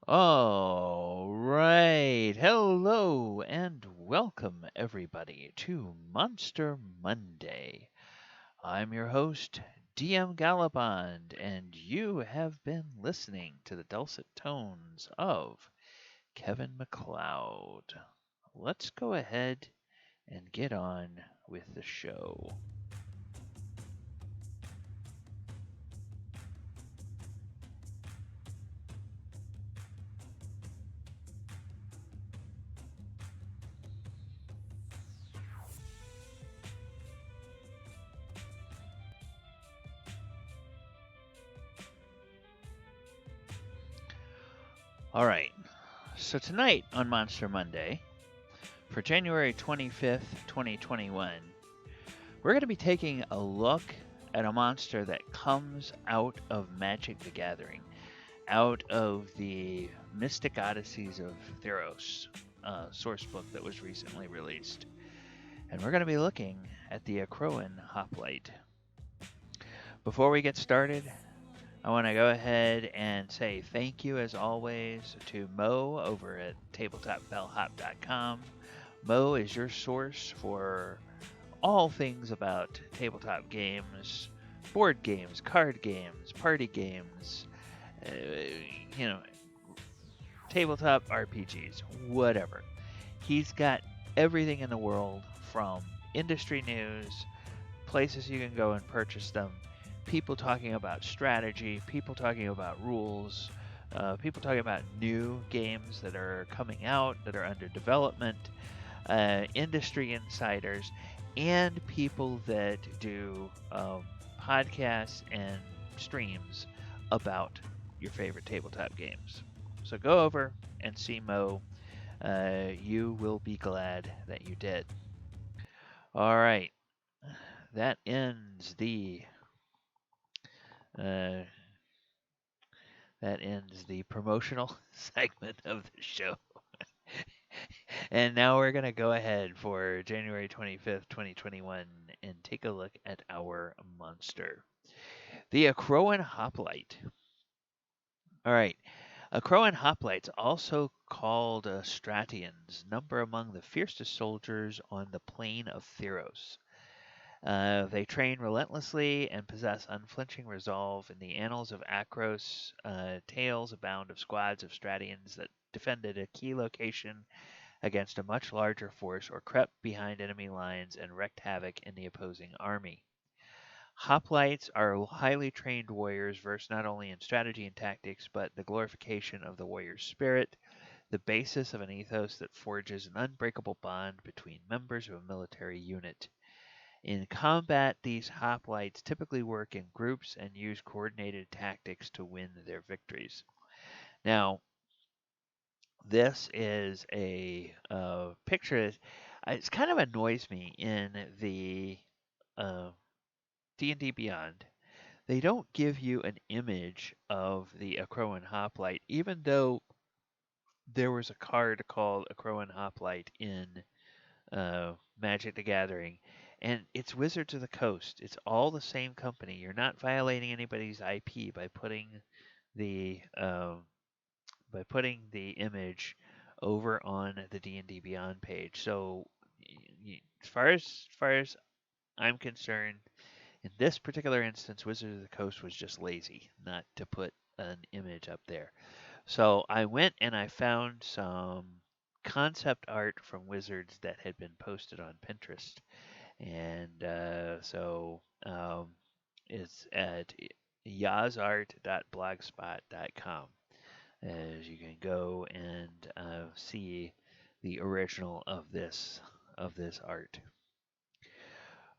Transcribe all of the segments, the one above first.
All right. Hello and welcome everybody to Monster Monday. I'm your host, DM Gallibond, and you have been listening to the dulcet tones of Kevin MacLeod. Let's go ahead and get on with the show. All right. So tonight on Monster Monday, for January 25th, 2021, we're going to be taking a look at a monster that comes out of Magic the Gathering, out of the Mystic Odysseys of Theros source book that was recently released. And we're going to be looking at the Akroan Hoplite. Before we get started, I want to go ahead and say thank you, as always, to Mo over at tabletopbellhop.com. Mo is your source for all things about tabletop games, board games, card games, party games, uh, you know, tabletop RPGs, whatever. He's got everything in the world, from industry news, places you can go and purchase them, people talking about strategy, people talking about rules, people talking about new games that are coming out, that are under development, industry insiders, and people that do podcasts and streams about your favorite tabletop games. So go over and see Mo. You will be glad that you did. All right, that ends the uh, promotional segment of the show. And now we're going to go ahead for January 25th, 2021, and take a look at our monster, the Akroan Hoplite. All right. Akroan Hoplites, also called Stratians, number among the fiercest soldiers on the plain of Theros. They train relentlessly and possess unflinching resolve. In the annals of Akros, tales abound of squads of Stratians that defended a key location against a much larger force or crept behind enemy lines and wreaked havoc in the opposing army. Hoplites are highly trained warriors versed not only in strategy and tactics, but the glorification of the warrior's spirit, the basis of an ethos that forges an unbreakable bond between members of a military unit. In combat, these hoplites typically work in groups and use coordinated tactics to win their victories. Now, this is a picture that it's kind of annoys me in the D&D Beyond. They don't give you an image of the Akroan Hoplite, even though there was a card called Akroan Hoplite in Magic the Gathering, and it's Wizards of the Coast. It's all the same company. You're not violating anybody's IP by putting the image over on the D&D Beyond page. So, as far as I'm concerned, in this particular instance, Wizards of the Coast was just lazy not to put an image up there. So I went and I found some concept art from Wizards that had been posted on Pinterest, and it's at yazart.blogspot.com. As you can go and see the original of this art.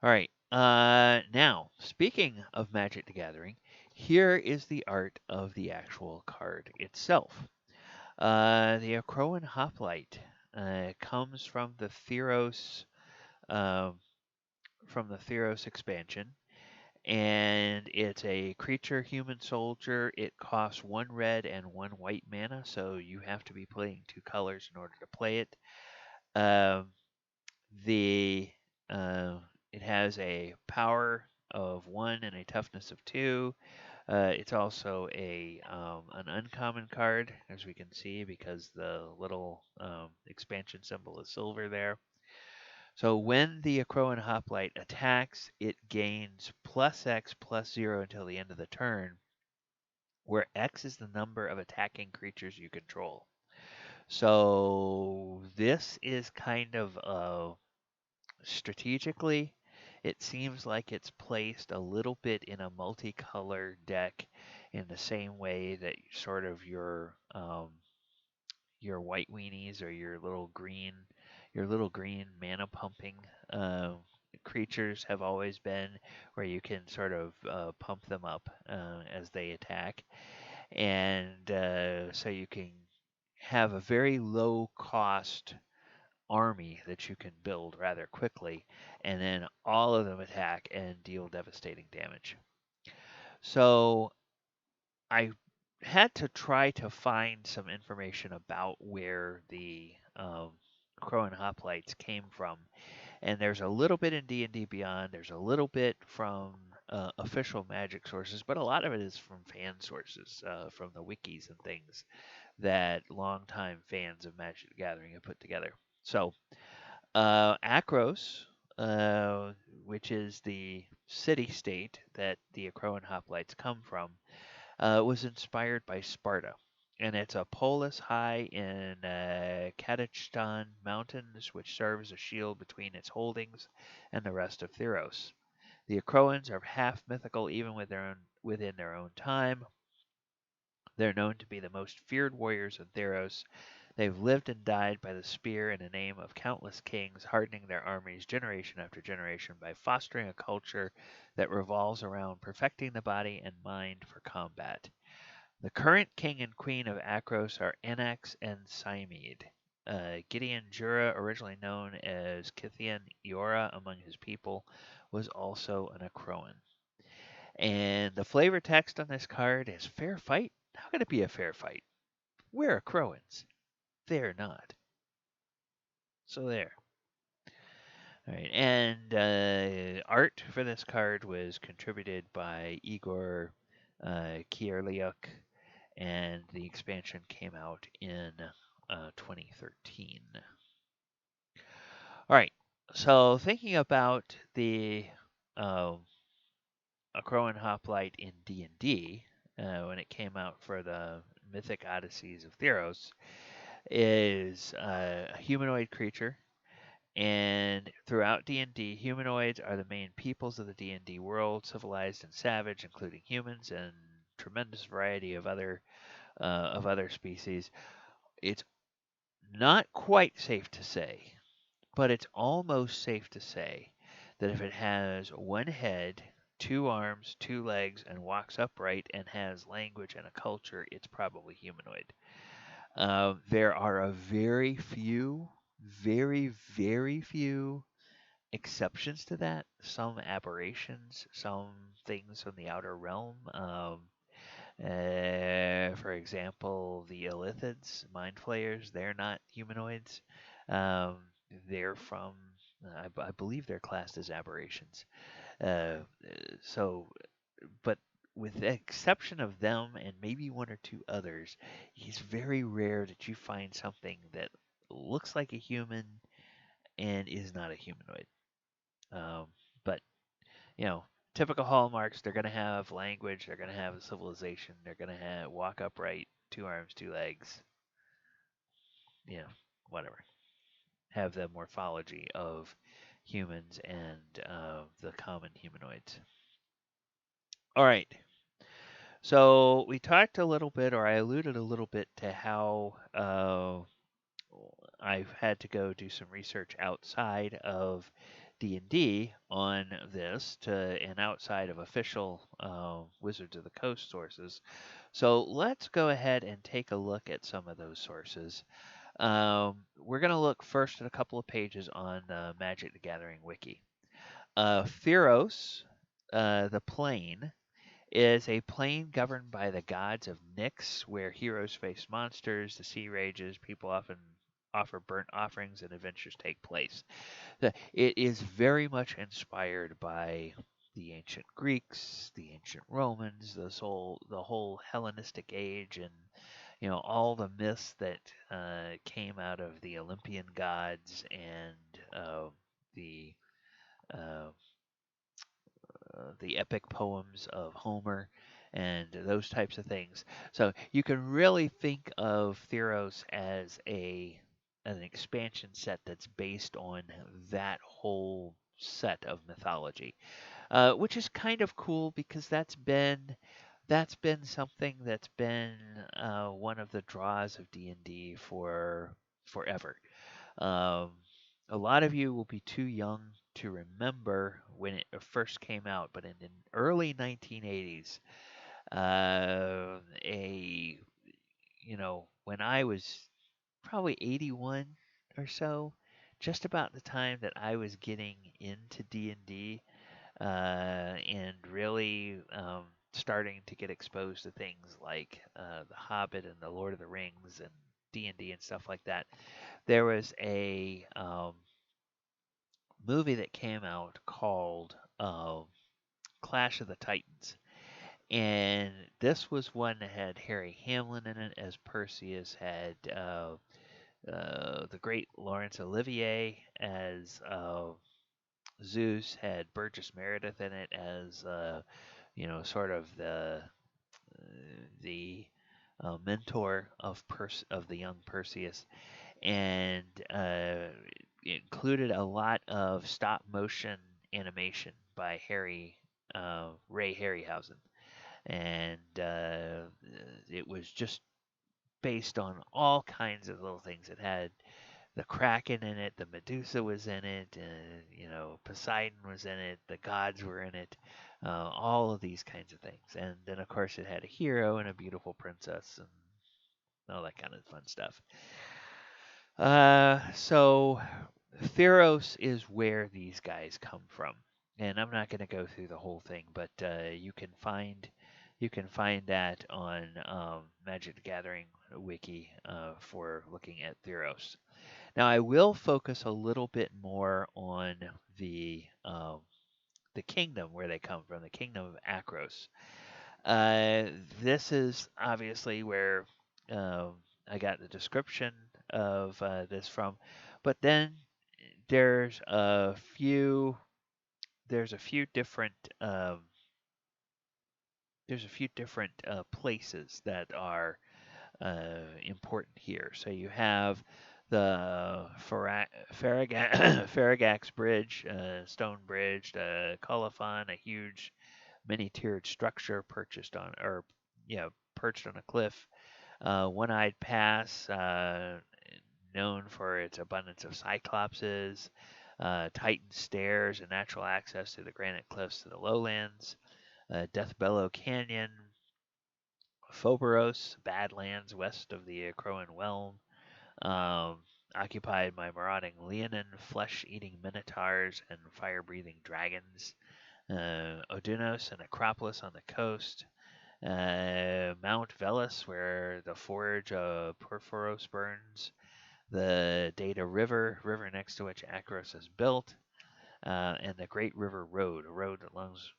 All right. Now, speaking of Magic the Gathering, here is the art of the actual card itself. The Akroan Hoplite comes from the Theros expansion, and it's a creature human soldier. It costs 1 red and 1 white mana, so you have to be playing 2 colors in order to play it. Um, the It has a power of 1 and a toughness of 2. It's also a an uncommon card, as we can see, because the little expansion symbol is silver there. So when the Akroan Hoplite attacks, it gains plus X plus 0 until the end of the turn, where X is the number of attacking creatures you control. So this is kind of strategically, it seems like it's placed a little bit in a multicolor deck in the same way that sort of your white weenies or your little green mana pumping uh, creatures have always been, where you can sort of pump them up as they attack, and so you can have a very low cost army that you can build rather quickly, and then all of them attack and deal devastating damage. So I had to try to find some information about where the Crow Hoplites came from, and there's a little bit in D&D Beyond. There's a little bit from official Magic sources, but a lot of it is from fan sources, from the wikis and things that longtime fans of Magic the Gathering have put together. So Akros, uh, which is the city-state that the Akroan Hoplites come from, was inspired by Sparta. And it's a polis high in Kazachstan mountains, which serves as a shield between its holdings and the rest of Theros. The Akroans are half mythical even within their own time. They're known to be the most feared warriors in Theros. They've lived and died by the spear in the name of countless kings, hardening their armies generation after generation by fostering a culture that revolves around perfecting the body and mind for combat. The current king and queen of Akros are Anax and Cymede. Gideon Jura, originally known as Kithian Eora among his people, was also an Akroan. And the flavor text on this card is fair fight. How can it be a fair fight? We're Akroans. They're not. So there. All right, and art for this card was contributed by Igor Kierliuk, and the expansion came out in 2013. All right, so thinking about the Akroan Hoplite in D&D, when it came out for the Mythic Odysseys of Theros, is a humanoid creature. And throughout D&D, humanoids are the main peoples of the D&D world, civilized and savage, including humans and tremendous variety of other species. It's not quite safe to say, but it's almost safe to say that if it has one head, two arms, two legs, and walks upright and has language and a culture, it's probably humanoid. There are a very few exceptions to that. Some aberrations, some things from the outer realm. For example, the Illithids, Mind Flayers, they're not humanoids. Um, they're from, I believe they're classed as aberrations. Uh, so, but with the exception of them and maybe one or two others, it's very rare that you find something that looks like a human and is not a humanoid. Um, but you know, typical hallmarks, they're going to have language, they're going to have a civilization, they're going to have walk upright, two arms, two legs, you know, whatever. Have the morphology of humans and the common humanoids. All right. So we talked a little bit, or I alluded a little bit to how I've had to go do some research outside of D&D on this and outside of official Wizards of the Coast sources. So let's go ahead and take a look at some of those sources. We're going to look first at a couple of pages on the Magic the Gathering wiki. Theros, the plane, is a plane governed by the gods of Nyx, where heroes face monsters, the sea rages, people often offer burnt offerings, and adventures take place. It is very much inspired by the ancient Greeks, the ancient Romans, the whole Hellenistic age, and all the myths that came out of the Olympian gods and the uh, the epic poems of Homer and those types of things. So you can really think of Theros as an expansion set that's based on that whole set of mythology, which is kind of cool because that's been something that's been one of the draws of D&D for forever. Um, a lot of you will be too young to remember when it first came out, but in the early 1980s, a when I was probably 81 or so, just about the time that I was getting into D&D and really starting to get exposed to things like The Hobbit and The Lord of the Rings and D&D and D and stuff like that. There was a movie that came out called Clash of the Titans. And this was one that had Harry Hamlin in it as Perseus, had the great Laurence Olivier as Zeus, had Burgess Meredith in it as sort of the mentor of the young Perseus, and it included a lot of stop motion animation by Ray Harryhausen, and it was just based on all kinds of little things. It had the Kraken in it, the Medusa was in it, Poseidon was in it, the gods were in it, all of these kinds of things. And then, of course, it had a hero and a beautiful princess and all that kind of fun stuff. So Theros is where these guys come from, and I'm not going to go through the whole thing, but you can find that on Magic the Gathering wiki for looking at Theros. Now, I will focus a little bit more on the kingdom where they come from, the kingdom of Akros. This is obviously where um, I got the description of this from, but then there's a few there's a few different places that are important here. So you have the Faragax Bridge, stone bridge, the Colophon, a huge many-tiered structure perched on a cliff. One-Eyed Pass, known for its abundance of cyclopses. Titan Stairs, and natural access to the granite cliffs to the lowlands. Death Bellow Canyon, Phoberos, Badlands west of the Akroan Realm, um, occupied by marauding Leonin, flesh-eating minotaurs, and fire-breathing dragons. Odunos and Acropolis on the coast. Mount Velis, where the forge of Porphyros burns. The Data river next to which Akros is built. And the Great River Road, a road that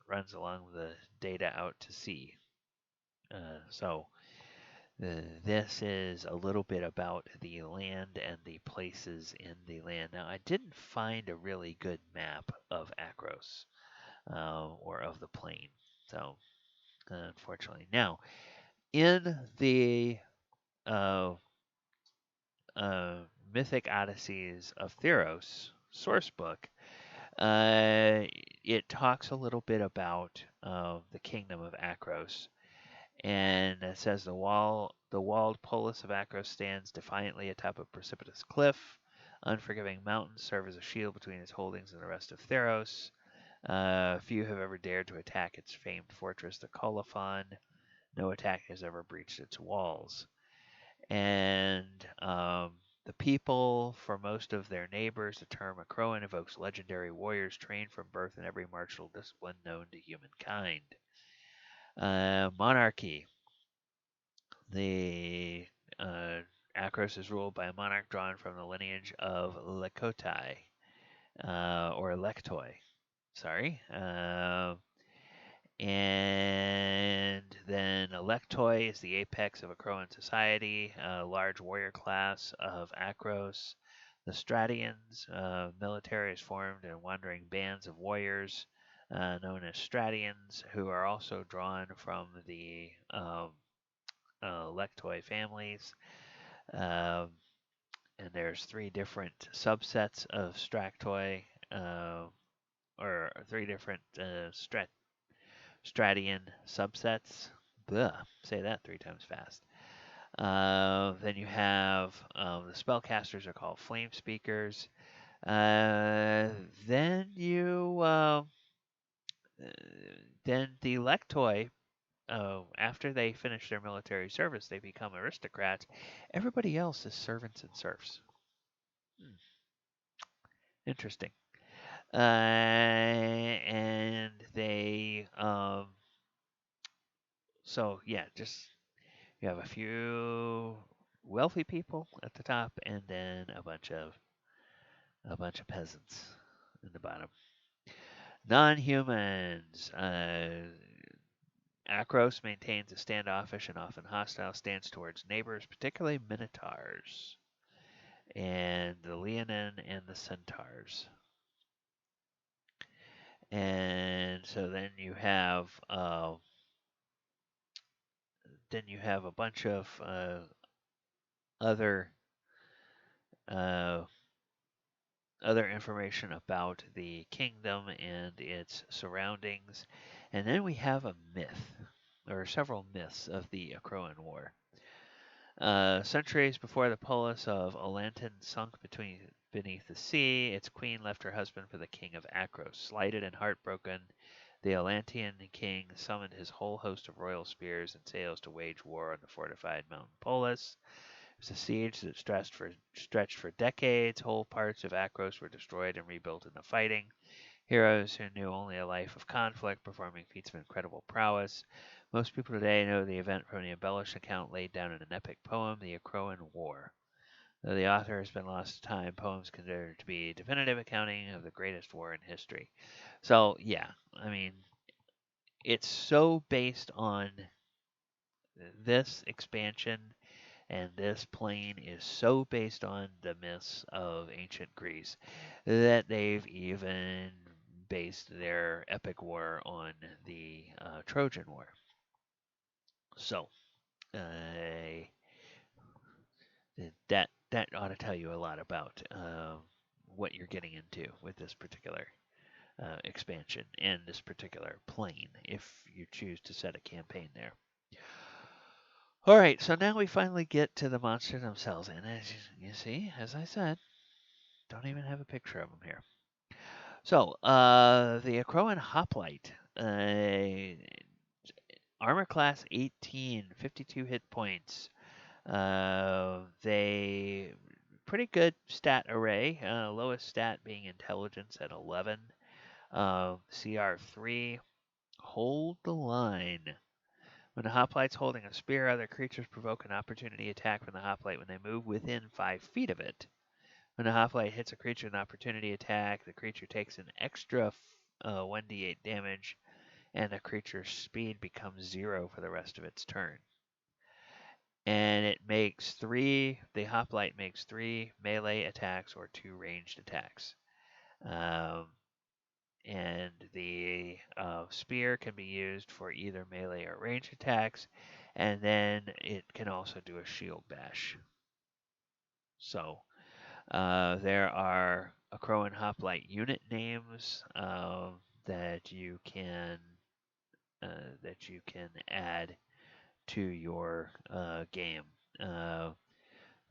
runs along the Data out to sea. So this is a little bit about the land and the places in the land. Now, I didn't find a really good map of Akros or of the plain, so unfortunately. Now, in the uh, Mythic Odysseys of Theros sourcebook, it talks a little bit about the kingdom of Akros, and it says the walled polis of Akros stands defiantly atop a precipitous cliff. Unforgiving mountains serve as a shield between its holdings and the rest of Theros. Few have ever dared to attack its famed fortress, the Colophon. No attack has ever breached its walls. And the people, for most of their neighbors, the term Akroan evokes legendary warriors trained from birth in every martial discipline known to humankind. Monarchy. The Akros is ruled by a monarch drawn from the lineage of Lekotai, or Lektoi. Sorry. And then Electoi is the apex of Akroan society, a large warrior class of Akros. The Stratians, military is formed in wandering bands of warriors known as Stratians, who are also drawn from the Electoi families. Um, and there's three different subsets of Stractoi, or three different Stratian subsets. Blah, say that three times fast. Then you have the spellcasters are called flame speakers. Then you then the lectoi. After they finish their military service, they become aristocrats. Everybody else is servants and serfs. Hmm, interesting. And they so yeah, just you have a few wealthy people at the top, and then a bunch of peasants in the bottom. Non-humans. Akros maintains a standoffish and often hostile stance towards neighbors, particularly minotaurs and the Leonin and the centaurs. And so then you have a bunch of other uh, other information about the kingdom and its surroundings. And then we have a myth, or several myths of the Akroan War. Centuries before the polis of Olanton sunk beneath the sea, its queen left her husband for the king of Akros. Slighted and heartbroken, the Olantian king summoned his whole host of royal spears and sails to wage war on the fortified mountain polis. It was a siege that stretched for decades. Whole parts of Akros were destroyed and rebuilt in the fighting. Heroes who knew only a life of conflict, performing feats of incredible prowess. Most people today know the event from the embellished account laid down in an epic poem, The Akroan War. Though the author has been lost to time, poems considered to be definitive accounting of the greatest war in history. So, yeah, I mean, it's so based on this expansion, and this plane is so based on the myths of ancient Greece that they've even based their epic war on the Trojan War. So that ought to tell you a lot about what you're getting into with this particular expansion and this particular plane, if you choose to set a campaign there. All right, so now we finally get to the monsters themselves, and as you see, as I said, don't even have a picture of them here. So, the Akroan Hoplite, armor class 18, 52 hit points. They pretty good stat array. Lowest stat being intelligence at 11. CR3. Hold the line. When the hoplite's holding a spear, other creatures provoke an opportunity attack from the hoplite when they move within 5 feet of it. When a hoplite hits a creature with an opportunity attack, the creature takes an extra 1d8 damage, and the creature's speed becomes 0 for the rest of its turn. And the hoplite makes 3 melee attacks or 2 ranged attacks. And the spear can be used for either melee or ranged attacks, and then it can also do a shield bash. So, there are Akroan Hoplite unit names that you can add to your game.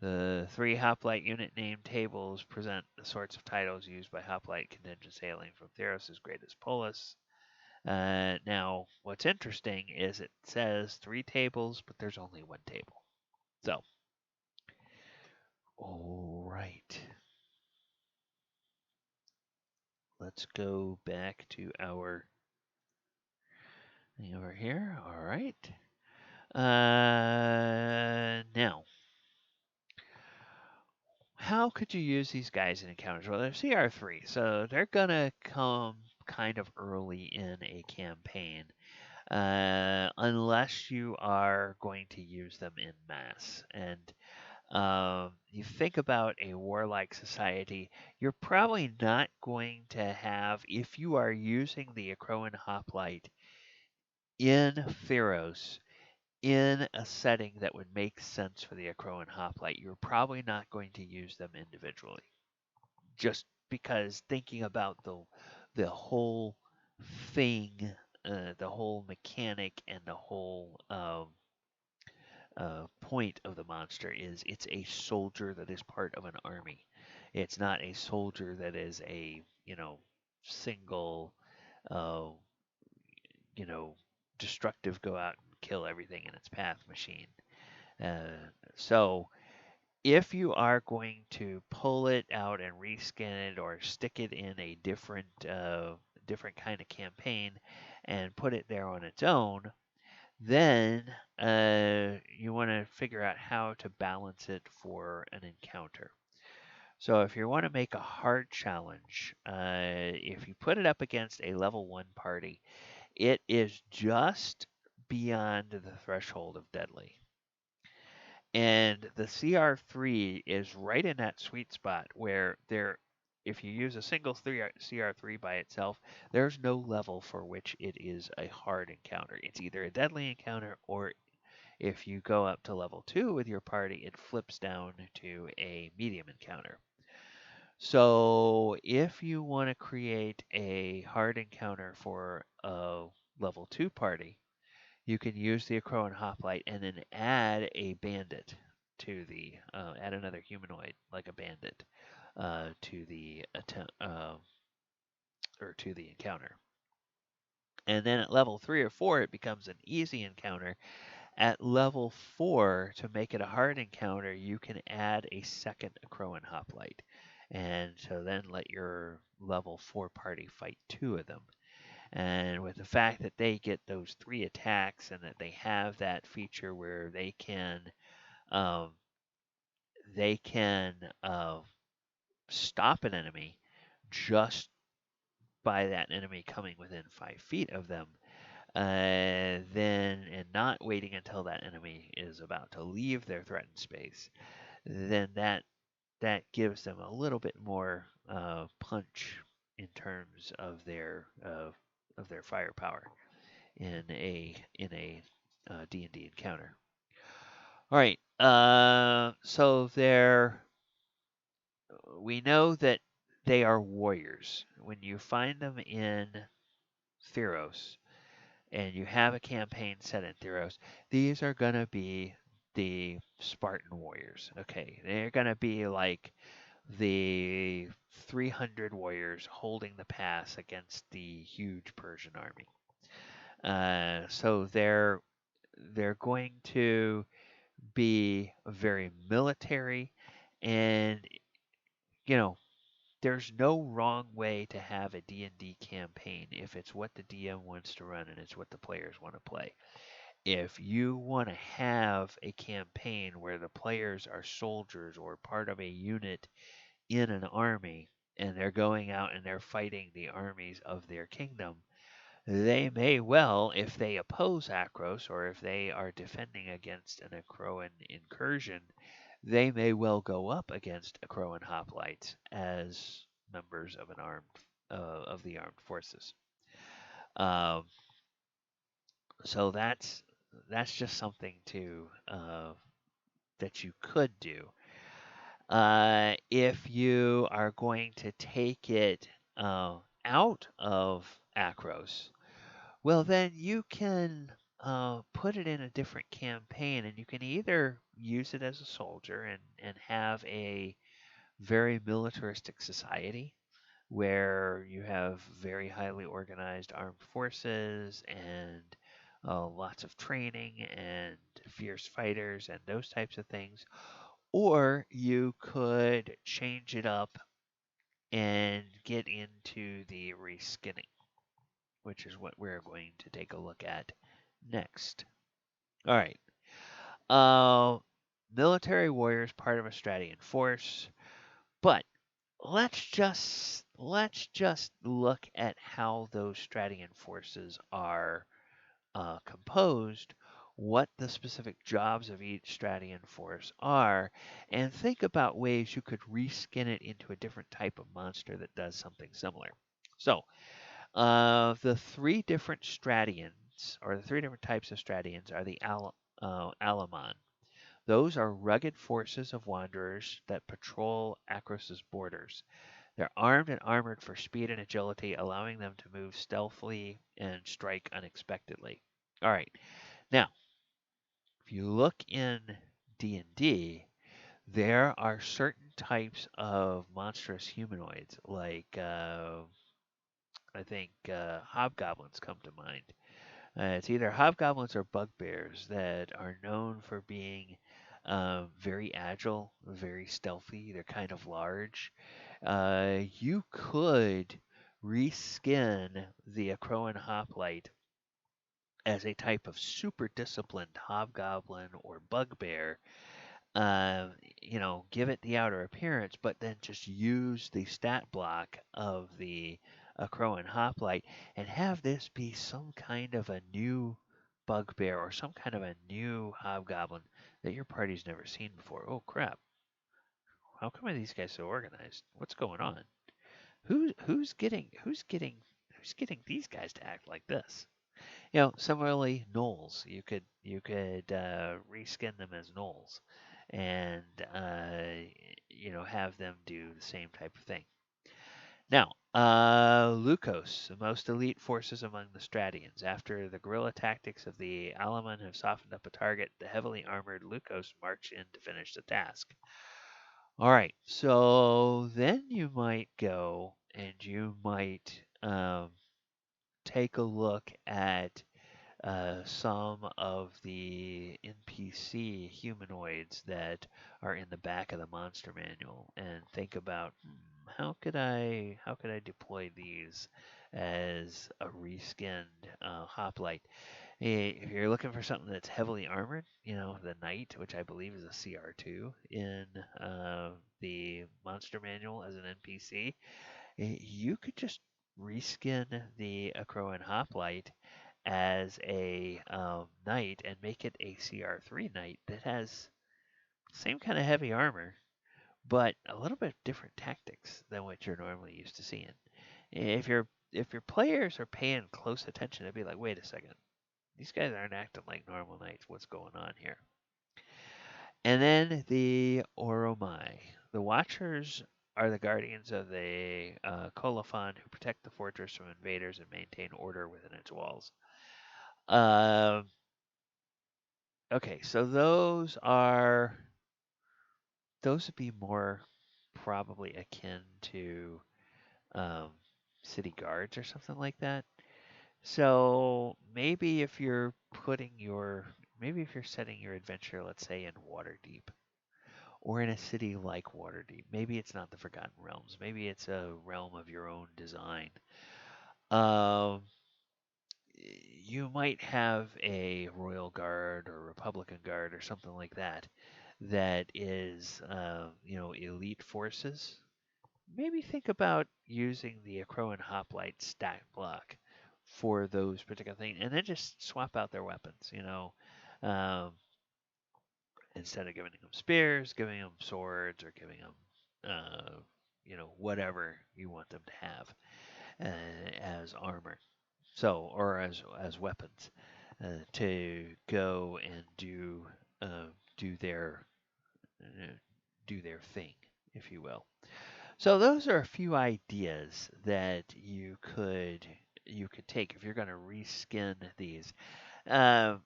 The 3 Hoplite unit name tables present the sorts of titles used by Hoplite contingents hailing from Theros' greatest polis. Now, what's interesting is it says 3 tables, but there's only 1 table. So, all right. Let's go back to our thing over here. All right. Now, how could you use these guys in encounters? Well, they're CR3, so they're gonna come kind of early in a campaign, unless you are going to use them in mass. And you think about a warlike society, you're probably not going to have, if you are using the Akroan Hoplite in Theros, in a setting that would make sense for the Akroan Hoplite, you're probably not going to use them individually. Just because thinking about the whole thing, the whole mechanic, and the whole point of the monster is it's a soldier that is part of an army. It's not a soldier that is a single uh, you know destructive, go out and kill everything in its path machine. So if you are going to pull it out and reskin it or stick it in a different kind of campaign and put it there on its own, then you want to figure out how to balance it for an encounter. So if you want to make a hard challenge, if you put it up against a level 1 party, it is just beyond the threshold of deadly. And the CR3 is right in that sweet spot where if you use a single CR3 by itself, there's no level for which it is a hard encounter. It's either a deadly encounter, or if you go up to level 2 with your party, it flips down to a medium encounter. So if you want to create a hard encounter for a level 2 party, you can use the Akroan Hoplite and then add a bandit to add another humanoid like a bandit to the to the encounter. And then at level 3 or 4, it becomes an easy encounter. At level 4, to make it a hard encounter, you can add a second Akroan Hoplite. And so then let your level 4 party fight 2 of them. And with the fact that they get those 3 attacks and that they have that feature where they can um, stop an enemy just by that enemy coming within 5 feet of them, then and not waiting until that enemy is about to leave their threatened space, then that gives them a little bit more punch in terms of their firepower in a D&D encounter. All right, so we know that they are warriors. When you find them in Theros, and you have a campaign set in Theros, these are going to be the Spartan warriors. Okay, they're going to be like the 300 warriors holding the pass against the huge Persian army. So they're going to be very military, and there's no wrong way to have a D&D campaign if it's what the DM wants to run and it's what the players want to play. If you want to have a campaign where the players are soldiers or part of a unit in an army, and they're going out and they're fighting the armies of their kingdom, they may well, if they oppose Akros or if they are defending against an Akroan incursion, they may well go up against Akroan hoplites as members of of the armed forces. Um, so that's just something that you could do. If you are going to take it out of Akros, well, then you can put it in a different campaign, and you can either use it as a soldier and have a very militaristic society where you have very highly organized armed forces and lots of training and fierce fighters and those types of things. Or you could change it up and get into the reskinning, which is what we're going to take a look at next. All right. Military warriors, part of a Stradian force, but let's just let's just look at how those Stradian forces are composed, what the specific jobs of each Stradian force are, and think about ways you could reskin it into a different type of monster that does something similar. So, the three different Stradians, or the three different types of Stradians, are the Alamon. Those are rugged forces of wanderers that patrol Akros's borders. They're armed and armored for speed and agility, allowing them to move stealthily and strike unexpectedly. All right. Now, if you look in D&D, there are certain types of monstrous humanoids, like I think hobgoblins come to mind. It's either hobgoblins or bugbears that are known for being very agile, very stealthy. They're kind of large. You could reskin the Akroan Hoplite as a type of super disciplined hobgoblin or bugbear. Uh, give it the outer appearance, but then just use the stat block of the Akroan Hoplite and have this be some kind of a new bugbear or some kind of a new hobgoblin that your party's never seen before. Oh crap! How come are these guys so organized? What's going on? Who's getting these guys to act like this? Similarly, gnolls. You could reskin them as gnolls, and have them do the same type of thing. Now, Lukos, the most elite forces among the Stradians. After the guerrilla tactics of the Alaman have softened up a target, the heavily armored Lukos march in to finish the task. All right, so then you might go and you might take a look at some of the NPC humanoids that are in the back of the monster manual and think about how could I deploy these as a reskinned hoplite. If you're looking for something that's heavily armored, the knight, which I believe is a CR2 in the monster manual as an NPC, you could just reskin the Akroan Hoplite as a knight and make it a CR3 knight that has same kind of heavy armor, but a little bit different tactics than what you're normally used to seeing. If your players are paying close attention, they'd be like, wait a second, these guys aren't acting like normal knights. What's going on here? And then the Oromai. The Watchers are the guardians of the Colophon who protect the fortress from invaders and maintain order within its walls. Um, okay, so those would be more probably akin to um, city guards or something like that. So maybe if you're setting your adventure, let's say in Waterdeep or in a city like Waterdeep, maybe it's not the Forgotten Realms. Maybe it's a realm of your own design. Um, you might have a Royal Guard or Republican Guard or something like that that is, elite forces. Maybe think about using the Akroan Hoplite stack block for those particular things, and then just swap out their weapons. Um, instead of giving them spears, giving them swords, or giving them, whatever you want them to have as armor. So, or as weapons to go and uh, do their uh, do their thing, if you will. So those are a few ideas that you could take if you're going to reskin these. Um,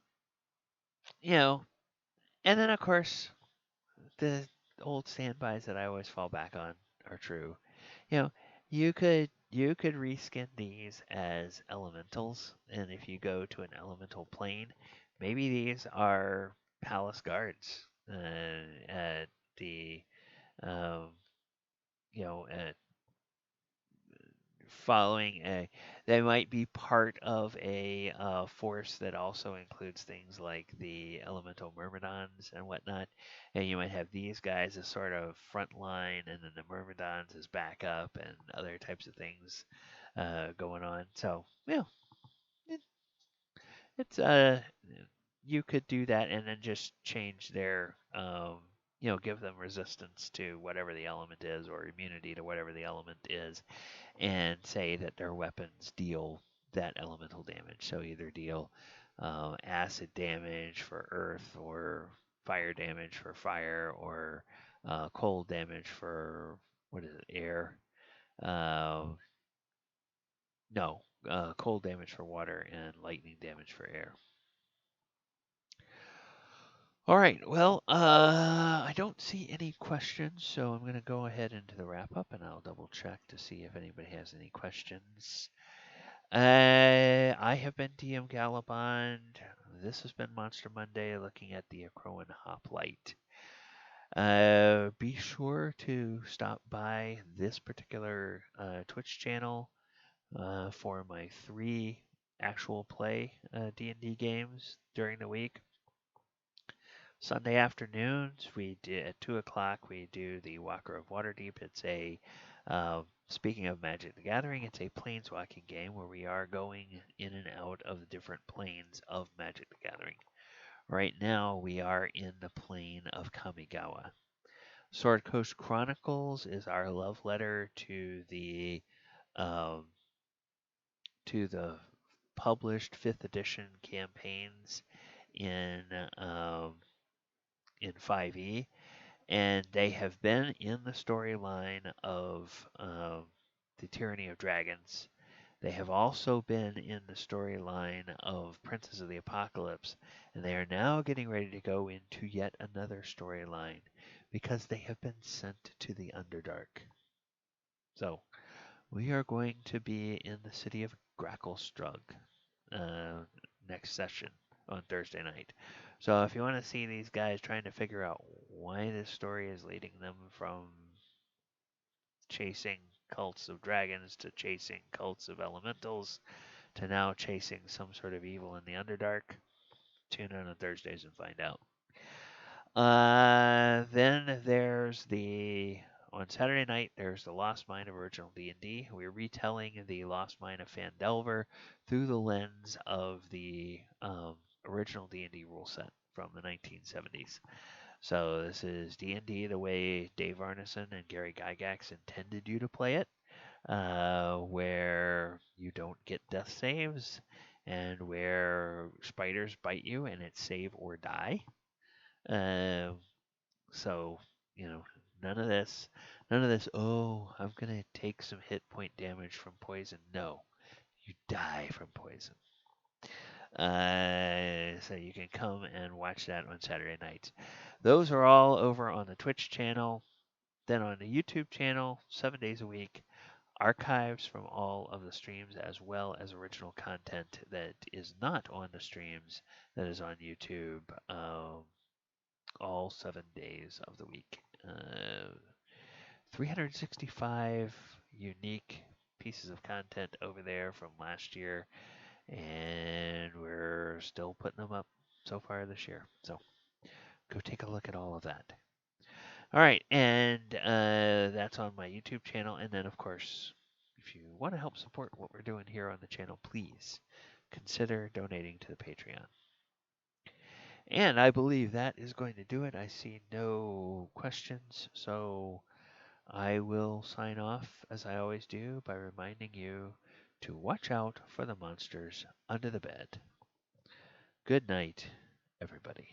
you know, and then of course the old standbys that I always fall back on are true. You know, you could reskin these as elementals, and if you go to an elemental plane, maybe these are palace guards at the um, at following a, they might be part of a force that also includes things like the elemental myrmidons and whatnot, and you might have these guys as sort of front line, and then the myrmidons as backup, and other types of things going on. So yeah, it, it's you could do that and then just change their give them resistance to whatever the element is, or immunity to whatever the element is, and say that their weapons deal that elemental damage. So either deal acid damage for earth, or fire damage for fire, or cold damage for, what is it, air? Uh, no, cold damage for water, and lightning damage for air. All right. Well, I don't see any questions, so I'm going to go ahead into the wrap up, and I'll double check to see if anybody has any questions. I have been DM Gallibond. This has been Monster Monday, looking at the Akroan Hoplite. Be sure to stop by this particular Twitch channel for my 3 actual play D&D games during the week. Sunday afternoons, we did at 2 o'clock. We do the Walker of Waterdeep. It's a speaking of Magic the Gathering, it's a planeswalking game where we are going in and out of the different planes of Magic the Gathering. Right now, we are in the plane of Kamigawa. Sword Coast Chronicles is our love letter to the um, published 5th edition campaigns in um, in 5e, and they have been in the storyline of the Tyranny of Dragons. They have also been in the storyline of Princes of the Apocalypse, and they are now getting ready to go into yet another storyline because they have been sent to the Underdark. So, we are going to be in the city of Gracklstrug next session on Thursday night. So if you want to see these guys trying to figure out why this story is leading them from chasing cults of dragons to chasing cults of elementals to now chasing some sort of evil in the Underdark, tune in on Thursdays and find out. Then there's on Saturday night, there's the Lost Mine of original D&D. We're retelling the Lost Mine of Phandelver through the lens of the original D&D rule set from the 1970s. So this is D&D the way Dave Arneson and Gary Gygax intended you to play it, where you don't get death saves, and where spiders bite you and it's save or die. So, none of this, oh, I'm going to take some hit point damage from poison. No, you die from poison. So you can come and watch that on Saturday nights. Those are all over on the Twitch channel. Then on the YouTube channel, 7 days a week, archives from all of the streams, as well as original content that is not on the streams, that is on YouTube. All 7 days of the week. 365 unique pieces of content over there from last year, and we're still putting them up so far this year. So go take a look at all of that. All right, and that's on my YouTube channel. And then, of course, if you want to help support what we're doing here on the channel, please consider donating to the Patreon. And I believe that is going to do it. I see no questions, so I will sign off, as I always do, by reminding you to watch out for the monsters under the bed. Good night, everybody.